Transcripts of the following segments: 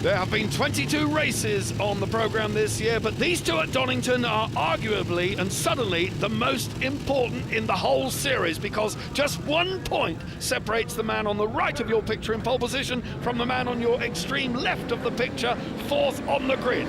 There have been 22 races on the programme this year, but these two at Donington are arguably and suddenly the most important in the whole series, because just 1 point separates the man on the right of your picture in pole position from the man on your extreme left of the picture, fourth on the grid.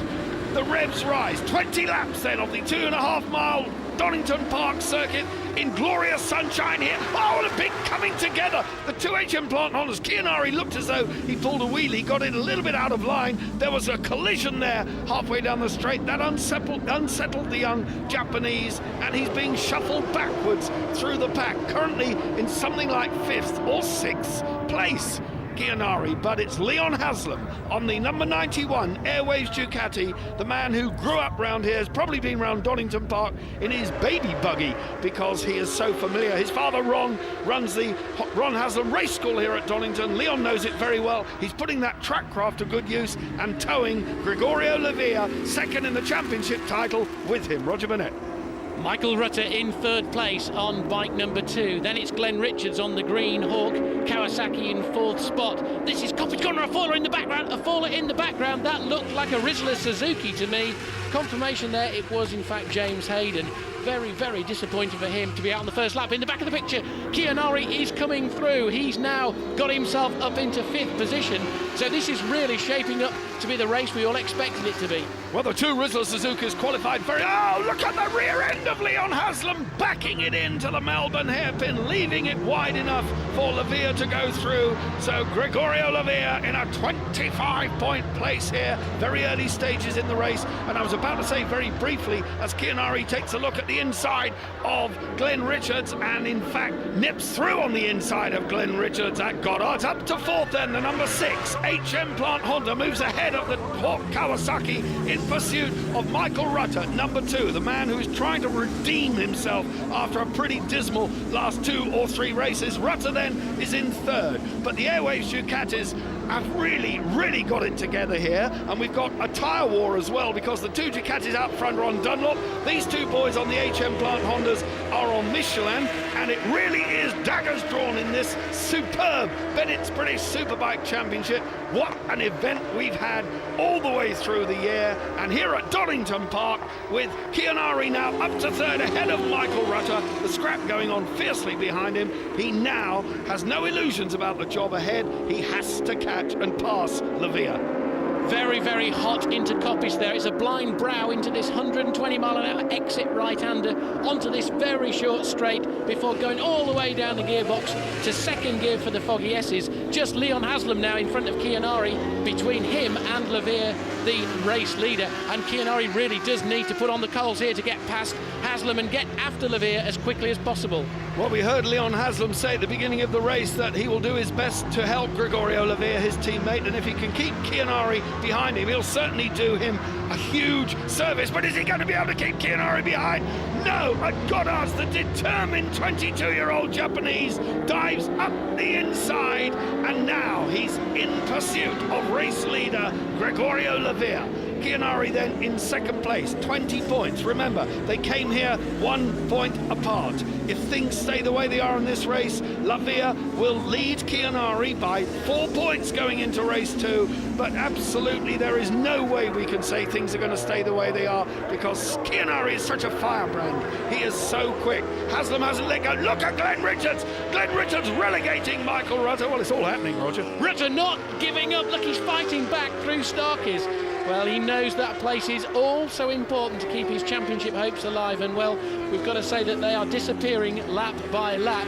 The revs rise, 20 laps then of the 2.5-mile Donington Park circuit in glorious sunshine here. Oh, what a big coming together. The two HM Plant Hondas. Kianari looked as though he pulled a wheelie, got it a little bit out of line. There was a collision there halfway down the straight. That unsettled the young Japanese, and he's being shuffled backwards through the pack, currently in something like 5th or 6th place. Kianari, but it's Leon Haslam on the number 91 Airways Ducati, the man who grew up round here, has probably been round Donington Park in his baby buggy because he is so familiar. His father Ron runs the Ron Haslam Race School here at Donington. Leon knows it very well. He's putting that track craft to good use and towing Gregorio Lavilla, second in the championship title, with him. Roger Burnett. Michael Rutter in 3rd place on bike number 2. Then it's Glenn Richards on the Green Hawk. Kawasaki in 4th spot. This is Coppage Corner, a faller in the background. A faller in the background. That looked like a Rizzler Suzuki to me. Confirmation there, it was in fact James Hayden. Very, very disappointing for him to be out on the first lap. In the back of the picture, Kianari is coming through. He's now got himself up into 5th position. So this is really shaping up to be the race we all expected it to be. Well, the two Rizzler Suzuki's qualified very... Oh, look at the rear end of Leon Haslam, backing it into the Melbourne hairpin, leaving it wide enough for Lavilla to go through. So Gregorio Lavilla in a 25-point place here, very early stages in the race. And I was about to say very briefly, as Kianari takes a look at the inside of Glenn Richards, and in fact nips through on the inside of Glenn Richards at Goddard. Up to 4th then, the number 6 HM Plant Honda moves ahead of the Hawk Kawasaki in pursuit of Michael Rutter, number 2, the man who is trying to redeem himself after a pretty dismal last 2 or 3 races. Rutter then is in 3rd, but the Airways Ducatis have really got it together here, and we've got a tyre war as well, because the 2 Ducatis out front are on Dunlop. These 2 boys on the HM Plant Hondas are on Michelin, and it really is daggers drawn in this superb Bennett's British Superbike Championship. What an event we've had all the way through the year, and here at Donington Park with Kianari now up to 3rd ahead of Michael Rutter, the scrap going on fiercely behind him. He now has no illusions about the job ahead. He has to catch and pass Lavilla. Very, very hot into Coppice there. It's a blind brow into this 120-mile-an-hour exit right-hander onto this very short straight before going all the way down the gearbox to 2nd gear for the Foggy S's. Just Leon Haslam now in front of Kianari, between him and Lavilla, the race leader. And Kianari really does need to put on the coals here to get past Haslam and get after Lavilla as quickly as possible. Well, we heard Leon Haslam say at the beginning of the race that he will do his best to help Gregorio Lavilla, his teammate, and if he can keep Kianari behind him, he'll certainly do him a huge service. But is he going to be able to keep Kianari behind? No, at Goddard's, the determined 22-year-old Japanese dives up the inside, and now he's in pursuit of race leader Gregorio Lavilla. Kianari then in 2nd place, 20 points. Remember, they came here 1 point apart. If things stay the way they are in this race, Lavilla will lead Kianari by 4 points going into race 2, but absolutely there is no way we can say things are going to stay the way they are, because Kianari is such a firebrand. He is so quick. Haslam hasn't let go. Look at Glenn Richards. Glenn Richards relegating Michael Rutter. Well, it's all happening, Roger. Rutter not giving up. Look, he's fighting back through Starkey's. Well, he knows that place is also important to keep his championship hopes alive, and well, we've got to say that they are disappearing lap by lap.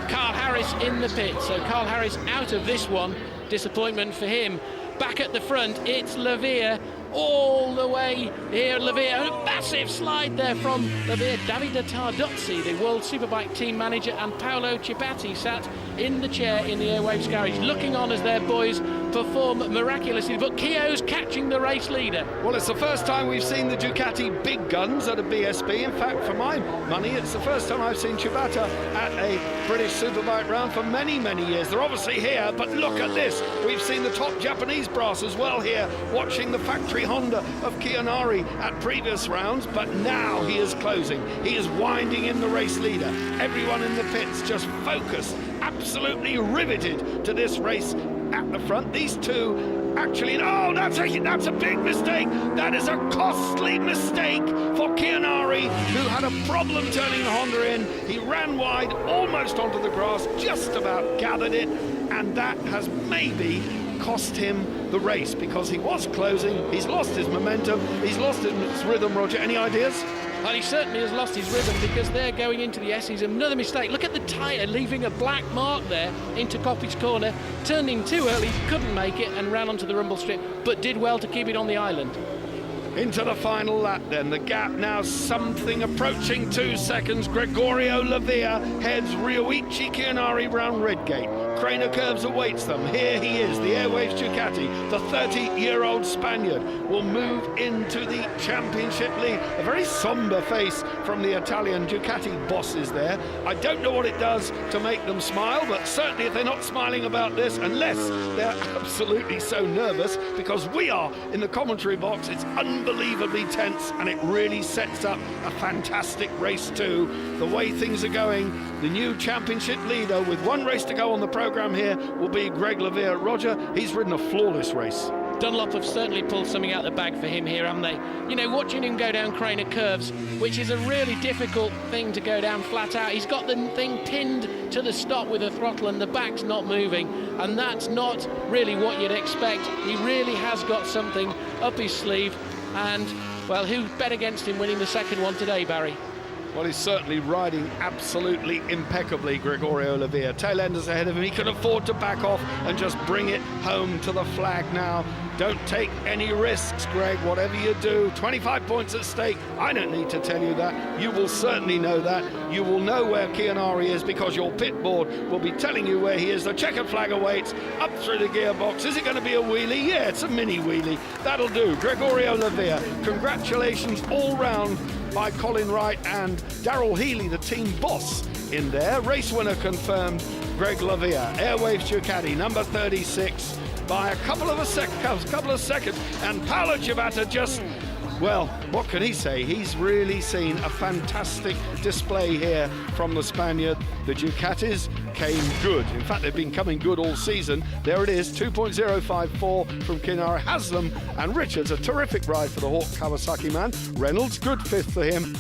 Carl Harris in the pit, so Carl Harris out of this one. Disappointment for him. Back at the front, it's Lavilla all the way here. Lavilla, a massive slide there from Lavilla. Davide Tardozzi, the World Superbike team manager, and Paolo Cipatti sat in the chair in the Airwaves garage, looking on as their boys perform miraculously, but Keogh's catching the race leader. Well, it's the first time we've seen the Ducati big guns at a BSB. In fact, for my money, it's the first time I've seen Cipatti at a British Superbike round for many years. They're obviously here, but look at this. We've seen the top Japanese brass as well here, watching the factory Honda of Kianari at previous rounds, but now he is closing. He is winding in the race leader. Everyone in the pits just focused, absolutely riveted to this race at the front. These two Actually, no, that's a big mistake. That is a costly mistake for Chianari, who had a problem turning the Honda in. He ran wide, almost onto the grass, just about gathered it, and that has maybe cost him the race, because he was closing. He's lost his momentum, he's lost his rhythm. Roger, any ideas? Well, he certainly has lost his rhythm, because they're going into the S's. Another mistake. Look at the tyre leaving a black mark there into Coppage Corner. Turned in too early, couldn't make it, and ran onto the rumble strip, but did well to keep it on the island. Into the final lap then. The gap now something approaching 2 seconds. Gregorio Lavilla heads Ryoichi Chianari round Redgate. Craner Curves awaits them. Here he is, the Airwaves Ducati. The 30-year-old Spaniard will move into the championship lead. A very somber face from the Italian Ducati bosses there. I don't know what it does to make them smile, but certainly if they're not smiling about this, unless they're absolutely so nervous, because we are in the commentary box, it's unbelievably tense, and it really sets up a fantastic race too. The way things are going, the new championship leader with one race to go on the programme here will be Greg Lavilla. Roger, he's ridden a flawless race. Dunlop have certainly pulled something out of the bag for him here, haven't they? You know, watching him go down Craner Curves, which is a really difficult thing to go down flat out. He's got the thing pinned to the stop with a throttle and the back's not moving, and that's not really what you'd expect. He really has got something up his sleeve, and, well, who bet against him winning the second one today, Barry? Well, he's certainly riding absolutely impeccably, Gregorio Lavilla. Tail enders ahead of him. He can afford to back off and just bring it home to the flag now. Don't take any risks, Greg, whatever you do. 25 points at stake. I don't need to tell you that. You will certainly know that. You will know where Chianari is, because your pit board will be telling you where he is. The checkered flag awaits, up through the gearbox. Is it going to be a wheelie? Yeah, it's a mini wheelie. That'll do. Gregorio Lavilla, congratulations all round by Colin Wright and Darryl Healy, the team boss in there. Race winner confirmed, Greg Lavilla. Airwaves Ducati, number 36, by a couple of seconds. And Paolo Ciabatta just, well, what can he say? He's really seen a fantastic display here from the Spaniard. The Ducatis came good. In fact, they've been coming good all season. There it is, 2.054 from Chianari. Haslam and Richards, a terrific ride for the Hawk Kawasaki man. Reynolds, good fifth for him.